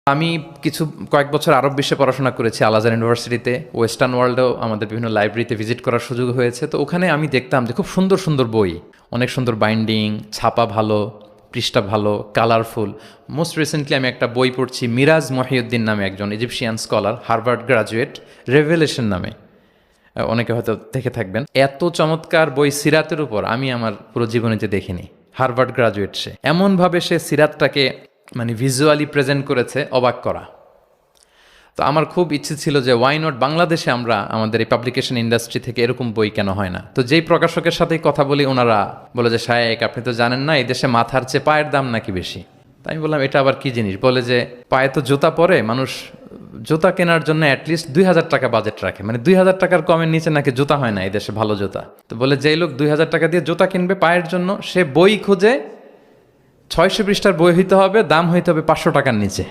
আমি কয়েক বছর আরব বিশ্বে পড়াশোনা করেছি আল আজহার ইউনিভার্সিটিতে। ওয়েস্টার্ন ওয়ার্ল্ডেও আমাদের বিভিন্ন লাইব্রেরিতে ভিজিট করার সুযোগ হয়েছে। তো ওখানে আমি দেখতাম যে খুব সুন্দর সুন্দর বই, অনেক সুন্দর বাইন্ডিং, ছাপা ভালো, পৃষ্ঠা ভালো, কালারফুল। মোস্ট রিসেন্টলি আমি একটা বই পড়ছি, মিরাজ মহিউদ্দিন নামে একজন Egyptian scholar, Harvard graduate, revelation নামে, অনেকে হয়তো দেখে থাকবেন। এত চমৎকার বই সিরাতের উপর আমি আমার পুরো জীবনেতে দেখিনি। হার্ভার্ড গ্রাজুয়েট, সে এমনভাবে সে সিরাতটাকে মানে ভিজুয়ালি প্রেজেন্ট করেছে, অবাক করা। তো আমার খুব ইচ্ছে ছিল যে ওয়াই নট বাংলাদেশে আমরা আমাদের এই পাবলিকেশন ইন্ডাস্ট্রি থেকে এরকম বই কেন হয় না। তো যেই প্রকাশকের সাথেই কথা বলি ওনারা বলে যে শায়েক আপনি তো জানেন না এই দেশে মাথার চেয়ে পায়ের দাম নাকি বেশি। তাই আমি বললাম এটা আবার কি জিনিস। বলে যে পায়ে তো জুতা পরে, মানুষ জুতা কেনার জন্য অ্যাটলিস্ট 2,000 টাকা বাজেট রাখে, মানে 2,000 টাকার কমের নিচে নাকি জুতা হয় না এই দেশে, ভালো জুতা। তো বলে যেই লোক 2,000 টাকা দিয়ে জুতা কিনবে পায়ের জন্য, সে বই খুঁজে 600 পৃষ্ঠার বই হইতে হবে, দাম হইতে হবে 500 টাকার নিচে।